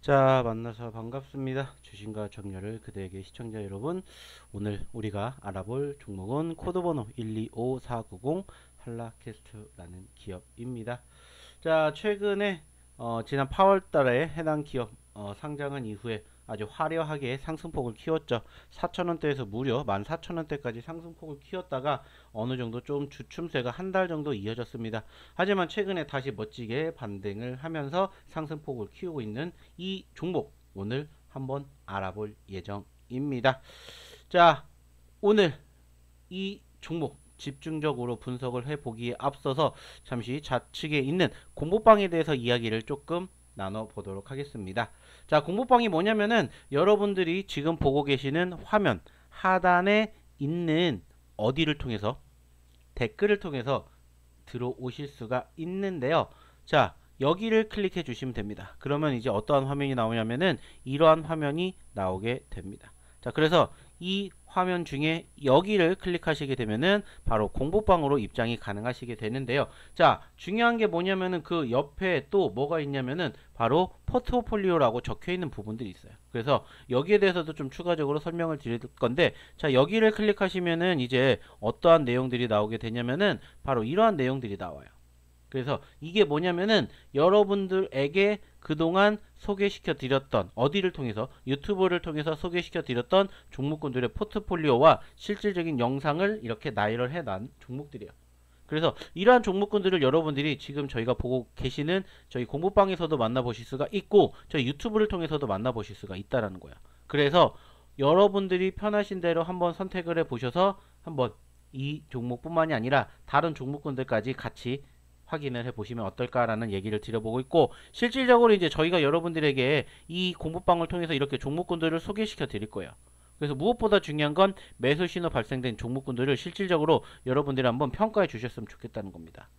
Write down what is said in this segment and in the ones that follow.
자, 만나서 반갑습니다. 주식과 정렬을 그대에게 시청자 여러분, 오늘 우리가 알아볼 종목은 코드번호 125490 한라캐스트라는 기업입니다. 자, 최근에 지난 8월 달에 해당 기업 상장한 이후에 아주 화려하게 상승폭을 키웠죠. 4,000원대에서 무려 14,000원대까지 상승폭을 키웠다가 어느 정도 좀 주춤세가 한 달 정도 이어졌습니다. 하지만 최근에 다시 멋지게 반등을 하면서 상승폭을 키우고 있는 이 종목 오늘 한번 알아볼 예정입니다. 자, 오늘 이 종목 집중적으로 분석을 해보기에 앞서서 잠시 좌측에 있는 공모방에 대해서 이야기를 조금 나눠보도록 하겠습니다. 자, 공모방이 뭐냐면은 여러분들이 지금 보고 계시는 화면 하단에 있는 어디를 통해서 댓글을 통해서 들어오실 수가 있는데요. 자, 여기를 클릭해 주시면 됩니다. 그러면 이제 어떠한 화면이 나오냐면은 이러한 화면이 나오게 됩니다. 자, 그래서 이 화면 중에 여기를 클릭하시게 되면은 바로 공부방으로 입장이 가능하시게 되는데요. 자, 중요한 게 뭐냐면은 그 옆에 또 뭐가 있냐면은 바로 포트폴리오라고 적혀 있는 부분들이 있어요. 그래서 여기에 대해서도 좀 추가적으로 설명을 드릴 건데, 자, 여기를 클릭하시면은 이제 어떠한 내용들이 나오게 되냐면은 바로 이러한 내용들이 나와요. 그래서 이게 뭐냐면은 여러분들에게 그동안 소개시켜 드렸던 어디를 통해서 유튜브를 통해서 소개시켜 드렸던 종목군들의 포트폴리오와 실질적인 영상을 이렇게 나열을 해놓은 종목들이에요. 그래서 이러한 종목군들을 여러분들이 지금 저희가 보고 계시는 저희 공부방에서도 만나보실 수가 있고 저희 유튜브를 통해서도 만나보실 수가 있다라는 거야. 그래서 여러분들이 편하신 대로 한번 선택을 해 보셔서 한번 이 종목뿐만이 아니라 다른 종목군들까지 같이 확인을 해 보시면 어떨까라는 얘기를 드려보고 있고, 실질적으로 이제 저희가 여러분들에게 이 공부방을 통해서 이렇게 종목군들을 소개시켜 드릴 거예요. 그래서 무엇보다 중요한 건 매수 신호 발생된 종목군들을 실질적으로 여러분들이 한번 평가해 주셨으면 좋겠다는 겁니다.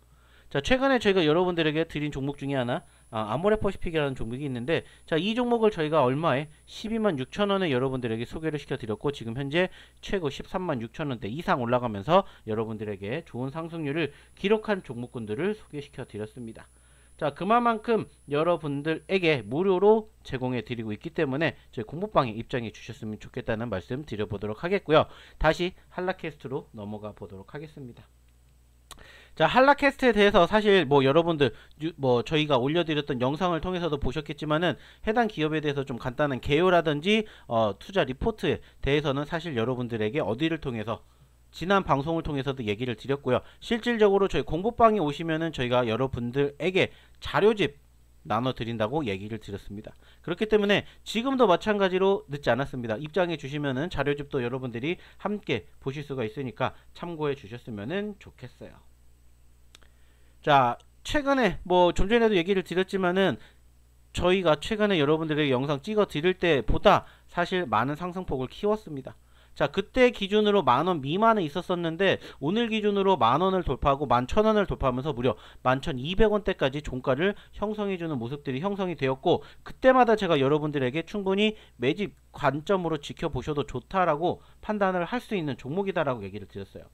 자, 최근에 저희가 여러분들에게 드린 종목 중에 하나 아모레퍼시픽이라는 종목이 있는데, 자, 이 종목을 저희가 얼마에 12만 6천원에 여러분들에게 소개를 시켜드렸고 지금 현재 최고 13만 6천원대 이상 올라가면서 여러분들에게 좋은 상승률을 기록한 종목군들을 소개시켜드렸습니다. 자, 그만큼 여러분들에게 무료로 제공해 드리고 있기 때문에 저희 공부방에 입장해 주셨으면 좋겠다는 말씀 드려보도록 하겠고요. 다시 한라캐스트로 넘어가 보도록 하겠습니다. 자, 한라캐스트에 대해서 사실 뭐 여러분들 뭐 저희가 올려드렸던 영상을 통해서도 보셨겠지만은 해당 기업에 대해서 좀 간단한 개요라든지 투자 리포트에 대해서는 사실 여러분들에게 어디를 통해서 지난 방송을 통해서도 얘기를 드렸고요. 실질적으로 저희 공부방에 오시면은 저희가 여러분들에게 자료집 나눠드린다고 얘기를 드렸습니다. 그렇기 때문에 지금도 마찬가지로 늦지 않았습니다. 입장해 주시면은 자료집도 여러분들이 함께 보실 수가 있으니까 참고해 주셨으면 좋겠어요. 자, 최근에 뭐 좀 전에도 얘기를 드렸지만은 저희가 최근에 여러분들에게 영상 찍어 드릴 때보다 사실 많은 상승폭을 키웠습니다. 자, 그때 기준으로 만원 미만에 있었었는데 오늘 기준으로 만원을 돌파하고 11,000원을 돌파하면서 무려 11,200원대까지 종가를 형성해주는 모습들이 형성이 되었고, 그때마다 제가 여러분들에게 충분히 매집 관점으로 지켜보셔도 좋다라고 판단을 할 수 있는 종목이다라고 얘기를 드렸어요.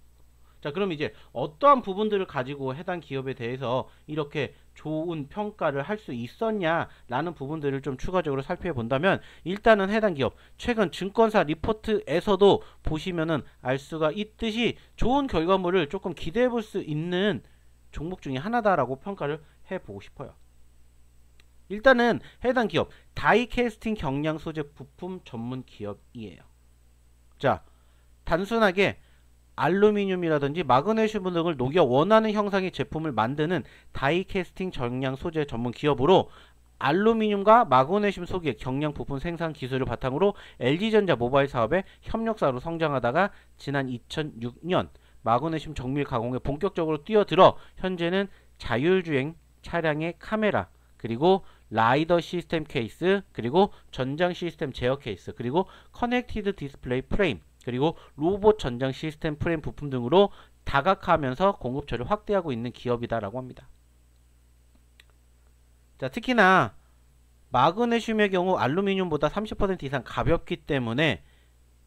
자, 그럼 이제 어떠한 부분들을 가지고 해당 기업에 대해서 이렇게 좋은 평가를 할 수 있었냐라는 부분들을 좀 추가적으로 살펴본다면, 일단은 해당 기업 최근 증권사 리포트에서도 보시면은 알 수가 있듯이 좋은 결과물을 조금 기대해 볼 수 있는 종목 중에 하나다라고 평가를 해보고 싶어요. 일단은 해당 기업 다이캐스팅 경량 소재 부품 전문 기업이에요. 자, 단순하게 알루미늄이라든지 마그네슘 등을 녹여 원하는 형상의 제품을 만드는 다이캐스팅 경량 소재 전문 기업으로 알루미늄과 마그네슘 소재 경량 부품 생산 기술을 바탕으로 LG전자 모바일 사업의 협력사로 성장하다가 지난 2006년 마그네슘 정밀 가공에 본격적으로 뛰어들어 현재는 자율주행 차량의 카메라, 그리고 라이더 시스템 케이스, 그리고 전장 시스템 제어 케이스, 그리고 커넥티드 디스플레이 프레임, 그리고 로봇 전장 시스템 프레임 부품 등으로 다각화하면서 공급처를 확대하고 있는 기업이다라고 합니다. 자, 특히나 마그네슘의 경우 알루미늄보다 30% 이상 가볍기 때문에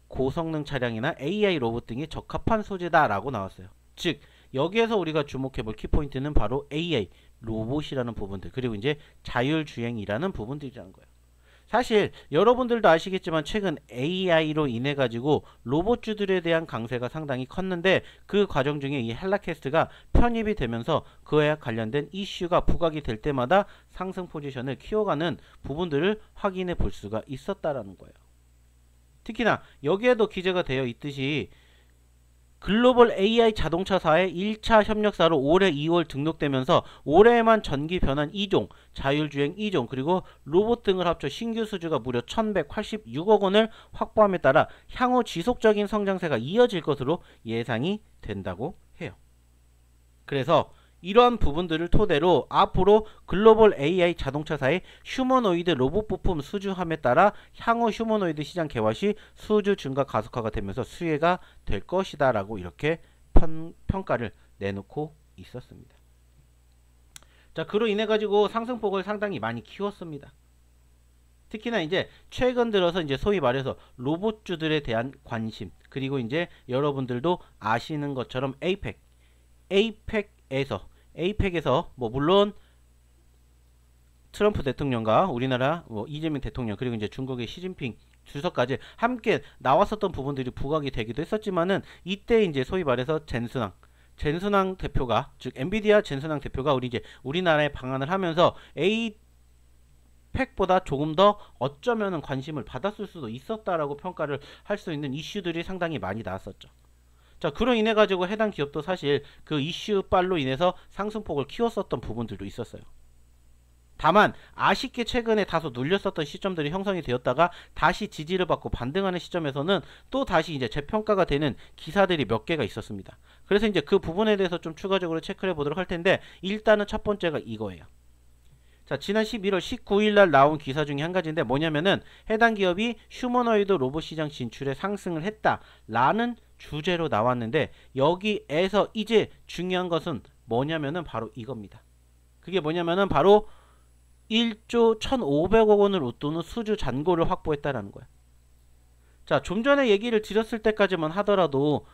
고성능 차량이나 AI 로봇 등에 적합한 소재다라고 나왔어요. 즉, 여기에서 우리가 주목해볼 키포인트는 바로 AI 로봇이라는 부분들, 그리고 이제 자율주행이라는 부분들이라는 거예요. 사실 여러분들도 아시겠지만 최근 AI로 인해 가지고 로봇주들에 대한 강세가 상당히 컸는데 그 과정 중에 이 헬라캐스트가 편입이 되면서 그에 관련된 이슈가 부각이 될 때마다 상승 포지션을 키워가는 부분들을 확인해 볼 수가 있었다라는 거예요. 특히나 여기에도 기재가 되어 있듯이 글로벌 AI 자동차사의 1차 협력사로 올해 2월 등록되면서 올해에만 전기 변환 2종, 자율주행 2종, 그리고 로봇 등을 합쳐 신규 수주가 무려 1186억 원을 확보함에 따라 향후 지속적인 성장세가 이어질 것으로 예상이 된다고 해요. 그래서 이러한 부분들을 토대로 앞으로 글로벌 AI 자동차사의 휴머노이드 로봇 부품 수주함에 따라 향후 휴머노이드 시장 개화 시 수주 증가 가속화가 되면서 수혜가 될 것이다 라고 이렇게 평가를 내놓고 있었습니다. 자, 그로 인해 가지고 상승폭을 상당히 많이 키웠습니다. 특히나 이제 최근 들어서 이제 소위 말해서 로봇주들에 대한 관심, 그리고 이제 여러분들도 아시는 것처럼 APEC에서 뭐 물론 트럼프 대통령과 우리나라 이재명 대통령, 그리고 이제 중국의 시진핑 주석까지 함께 나왔었던 부분들이 부각이 되기도 했었지만은, 이때 이제 소위 말해서 젠순왕 대표가, 즉 엔비디아 젠순왕 대표가 우리나라에 방한을 하면서 APEC보다 조금 더 어쩌면은 관심을 받았을 수도 있었다라고 평가를 할 수 있는 이슈들이 상당히 많이 나왔었죠. 자, 그로 인해 가지고 해당 기업도 사실 그 이슈빨로 인해서 상승폭을 키웠었던 부분들도 있었어요. 다만 아쉽게 최근에 다소 눌렸었던 시점들이 형성이 되었다가 다시 지지를 받고 반등하는 시점에서는 또 다시 이제 재평가가 되는 기사들이 몇 개가 있었습니다. 그래서 이제 그 부분에 대해서 좀 추가적으로 체크를 해보도록 할 텐데, 일단은 첫 번째가 이거예요. 자, 지난 11월 19일 날 나온 기사 중에 한 가지인데 뭐냐면은 해당 기업이 휴머노이드 로봇 시장 진출에 상승을 했다라는 주제로 나왔는데, 여기에서 이제 중요한 것은 뭐냐면은 바로 이겁니다. 그게 뭐냐면은 바로 1조 1,500억 원을 웃도는 수주 잔고를 확보했다라는 거야. 자, 좀 전에 얘기를 드렸을 때까지만 하더라도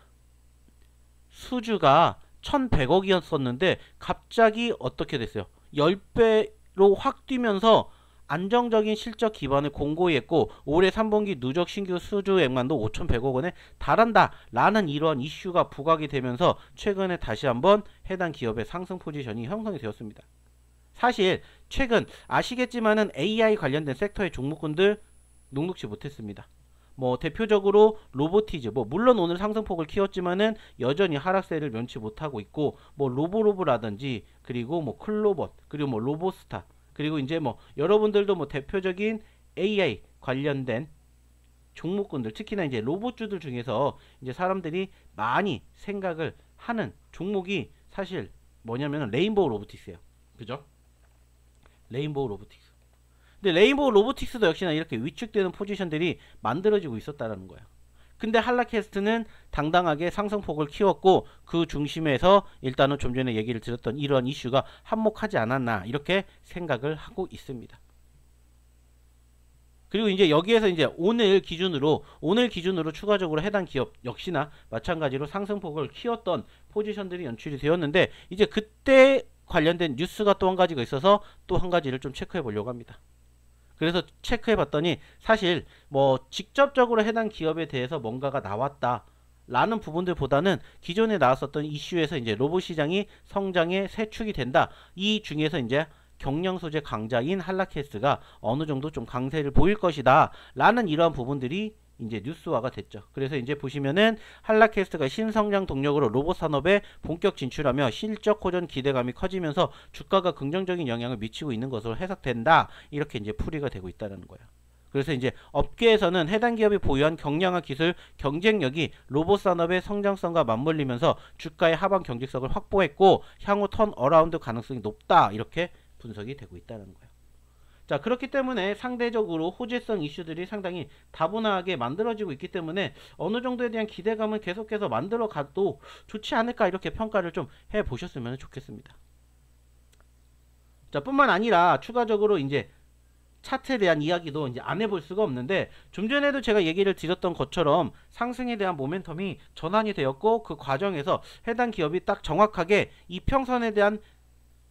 수주가 1,100억이었었는데 갑자기 어떻게 됐어요? 10배로 확 뛰면서 안정적인 실적 기반을 공고히 했고, 올해 3분기 누적 신규 수주액만도 5,100억 원에 달한다 라는 이러한 이슈가 부각이 되면서 최근에 다시 한번 해당 기업의 상승 포지션이 형성이 되었습니다. 사실 최근 아시겠지만은 AI 관련된 섹터의 종목군들 녹록지 못했습니다. 뭐 대표적으로 로보티즈, 뭐 물론 오늘 상승폭을 키웠지만은 여전히 하락세를 면치 못하고 있고, 뭐 로보로브라든지, 그리고 뭐 클로봇, 그리고 뭐 로보스타, 그리고 이제 뭐 여러분들도 뭐 대표적인 AI 관련된 종목군들, 특히나 이제 로봇주들 중에서 이제 사람들이 많이 생각을 하는 종목이 사실 뭐냐면 레인보우 로보틱스예요. 그죠? 레인보우 로보틱스. 근데 레인보우 로보틱스도 역시나 이렇게 위축되는 포지션들이 만들어지고 있었다라는 거예요. 근데 한라캐스트는 당당하게 상승폭을 키웠고, 그 중심에서 일단은 좀 전에 얘기를 드렸던 이러한 이슈가 한몫하지 않았나 이렇게 생각을 하고 있습니다. 그리고 이제 여기에서 이제 오늘 기준으로 추가적으로 해당 기업 역시나 마찬가지로 상승폭을 키웠던 포지션들이 연출이 되었는데, 이제 그때 관련된 뉴스가 또 한 가지가 있어서 또 한 가지를 좀 체크해 보려고 합니다. 그래서 체크해 봤더니 사실 뭐 직접적으로 해당 기업에 대해서 뭔가가 나왔다 라는 부분들보다는 기존에 나왔었던 이슈에서 이제 로봇 시장이 성장의 새 축이 된다, 이 중에서 이제 경량 소재 강자인 한라캐스트가 어느 정도 좀 강세를 보일 것이다 라는 이러한 부분들이 이제 뉴스화가 됐죠. 그래서 이제 보시면은 한라캐스트가 신성장 동력으로 로봇 산업에 본격 진출하며 실적 호전 기대감이 커지면서 주가가 긍정적인 영향을 미치고 있는 것으로 해석된다, 이렇게 이제 풀이가 되고 있다는 거예요. 그래서 이제 업계에서는 해당 기업이 보유한 경량화 기술 경쟁력이 로봇 산업의 성장성과 맞물리면서 주가의 하방 경직성을 확보했고 향후 턴 어라운드 가능성이 높다, 이렇게 분석이 되고 있다는 거예요. 자, 그렇기 때문에 상대적으로 호재성 이슈들이 상당히 다분하게 만들어지고 있기 때문에 어느 정도에 대한 기대감은 계속해서 만들어 가도 좋지 않을까, 이렇게 평가를 좀 해 보셨으면 좋겠습니다. 자, 뿐만 아니라 추가적으로 이제 차트에 대한 이야기도 이제 안 해볼 수가 없는데, 좀 전에도 제가 얘기를 드렸던 것처럼 상승에 대한 모멘텀이 전환이 되었고, 그 과정에서 해당 기업이 딱 정확하게 이 평선에 대한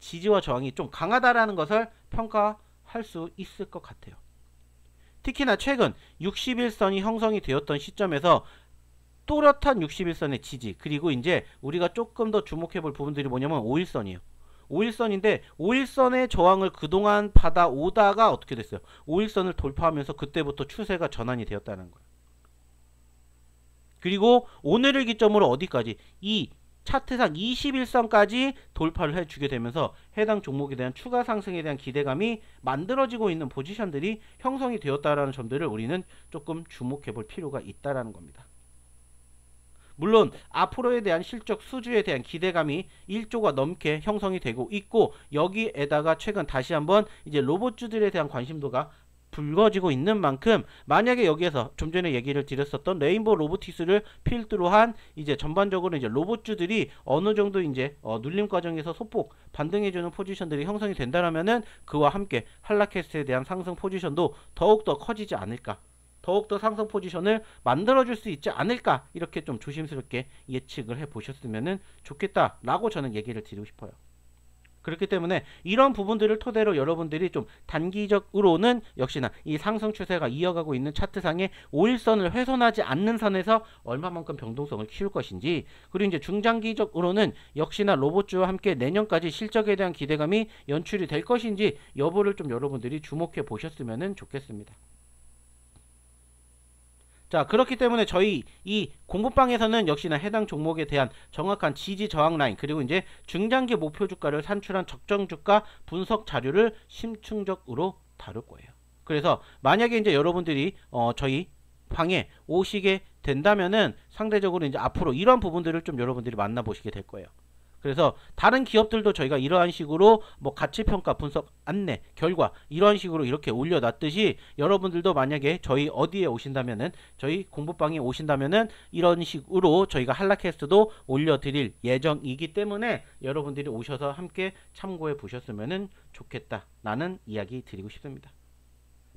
지지와 저항이 좀 강하다라는 것을 평가할 수 있을 것 같아요. 특히나 최근 60일선이 형성이 되었던 시점에서 또렷한 60일선의 지지, 그리고 이제 우리가 조금 더 주목해 볼 부분들이 뭐냐면 5일선이에요. 5일선인데 5일선의 저항을 그동안 받아오다가 어떻게 됐어요? 5일선을 돌파하면서 그때부터 추세가 전환이 되었다는 거예요. 그리고 오늘을 기점으로 어디까지? 이 차트상 21선까지 돌파를 해주게 되면서 해당 종목에 대한 추가 상승에 대한 기대감이 만들어지고 있는 포지션들이 형성이 되었다라는 점들을 우리는 조금 주목해 볼 필요가 있다라는 겁니다. 물론 앞으로에 대한 실적 수주에 대한 기대감이 1조가 넘게 형성이 되고 있고, 여기에다가 최근 다시 한번 이제 로봇주들에 대한 관심도가 불거지고 있는 만큼, 만약에 여기에서 좀 전에 얘기를 드렸었던 레인보우 로보틱스를 필두로 한 이제 전반적으로 이제 로봇주들이 어느 정도 이제 눌림 과정에서 소폭 반등해주는 포지션들이 형성이 된다라면은 그와 함께 한라캐스트에 대한 상승 포지션도 더욱더 커지지 않을까, 더욱더 상승 포지션을 만들어줄 수 있지 않을까, 이렇게 좀 조심스럽게 예측을 해보셨으면 좋겠다라고 저는 얘기를 드리고 싶어요. 그렇기 때문에 이런 부분들을 토대로 여러분들이 좀 단기적으로는 역시나 이 상승 추세가 이어가고 있는 차트상의 5일선을 훼손하지 않는 선에서 얼마만큼 변동성을 키울 것인지, 그리고 이제 중장기적으로는 역시나 로봇주와 함께 내년까지 실적에 대한 기대감이 연출이 될 것인지 여부를 좀 여러분들이 주목해 보셨으면 좋겠습니다. 자, 그렇기 때문에 저희 이 공부방에서는 역시나 해당 종목에 대한 정확한 지지 저항 라인, 그리고 이제 중장기 목표 주가를 산출한 적정 주가 분석 자료를 심층적으로 다룰 거예요. 그래서 만약에 이제 여러분들이 저희 방에 오시게 된다면은 상대적으로 이제 앞으로 이런 부분들을 좀 여러분들이 만나보시게 될 거예요. 그래서 다른 기업들도 저희가 이러한 식으로 뭐 가치평가 분석 안내 결과 이러한 식으로 이렇게 올려놨듯이, 여러분들도 만약에 저희 어디에 오신다면은, 저희 공부방에 오신다면은 이런 식으로 저희가 한라캐스트도 올려드릴 예정이기 때문에 여러분들이 오셔서 함께 참고해 보셨으면 좋겠다라는 이야기 드리고 싶습니다.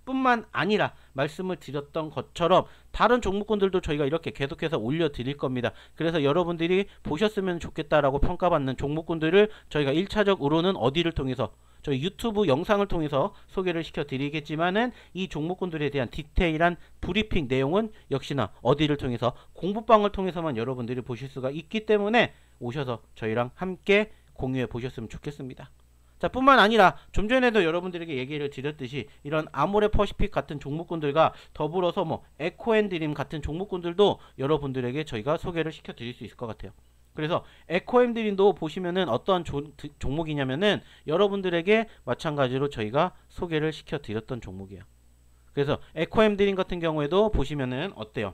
뿐만 아니라 말씀을 드렸던 것처럼 다른 종목군들도 저희가 이렇게 계속해서 올려드릴 겁니다. 그래서 여러분들이 보셨으면 좋겠다라고 평가받는 종목군들을 저희가 1차적으로는 어디를 통해서, 저희 유튜브 영상을 통해서 소개를 시켜드리겠지만은 이 종목군들에 대한 디테일한 브리핑 내용은 역시나 어디를 통해서, 공부방을 통해서만 여러분들이 보실 수가 있기 때문에 오셔서 저희랑 함께 공유해 보셨으면 좋겠습니다. 자, 뿐만 아니라 좀 전에도 여러분들에게 얘기를 드렸듯이 이런 아모레 퍼시픽 같은 종목군들과 더불어서 뭐 에코앤드림 같은 종목군들도 여러분들에게 저희가 소개를 시켜 드릴 수 있을 것 같아요. 그래서 에코앤드림도 보시면은 어떠한 종목이냐면은 여러분들에게 마찬가지로 저희가 소개를 시켜 드렸던 종목이에요. 그래서 에코앤드림 같은 경우에도 보시면은 어때요?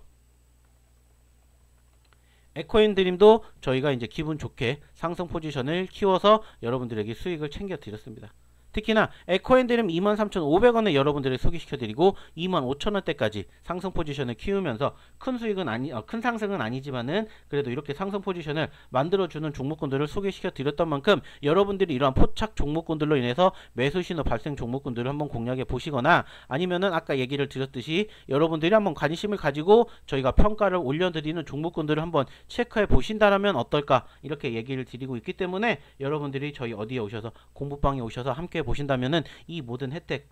에코앤드림도 저희가 이제 기분 좋게 상승 포지션을 키워서 여러분들에게 수익을 챙겨 드렸습니다. 특히나 에코앤드림 23,500원에 여러분들을 소개시켜드리고 25,000원대까지 상승 포지션을 키우면서 큰 수익은 큰 상승은 아니지만은 그래도 이렇게 상승 포지션을 만들어주는 종목군들을 소개시켜드렸던 만큼, 여러분들이 이러한 포착 종목군들로 인해서 매수 신호 발생 종목군들을 한번 공략해 보시거나, 아니면은 아까 얘기를 드렸듯이 여러분들이 한번 관심을 가지고 저희가 평가를 올려드리는 종목군들을 한번 체크해 보신다라면 어떨까, 이렇게 얘기를 드리고 있기 때문에 여러분들이 저희 어디에 오셔서, 공부방에 오셔서 함께 보신다면은 이 모든 혜택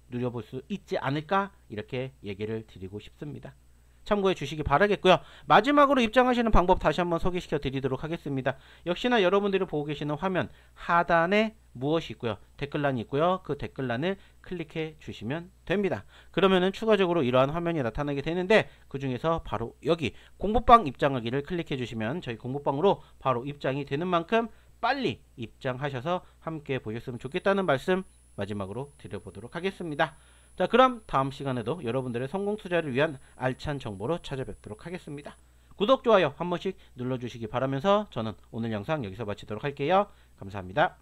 누려볼 수 있지 않을까, 이렇게 얘기를 드리고 싶습니다. 참고해 주시기 바라겠고요. 마지막으로 입장하시는 방법 다시 한번 소개시켜 드리도록 하겠습니다. 역시나 여러분들이 보고 계시는 화면 하단에 무엇이 있고요, 댓글란이 있고요. 그 댓글란을 클릭해 주시면 됩니다. 그러면은 추가적으로 이러한 화면이 나타나게 되는데, 그 중에서 바로 여기 공부방 입장하기를 클릭해 주시면 저희 공부방으로 바로 입장이 되는 만큼 빨리 입장하셔서 함께 보셨으면 좋겠다는 말씀 마지막으로 드려보도록 하겠습니다. 자, 그럼 다음 시간에도 여러분들의 성공 투자를 위한 알찬 정보로 찾아뵙도록 하겠습니다. 구독, 좋아요 한 번씩 눌러주시기 바라면서 저는 오늘 영상 여기서 마치도록 할게요. 감사합니다.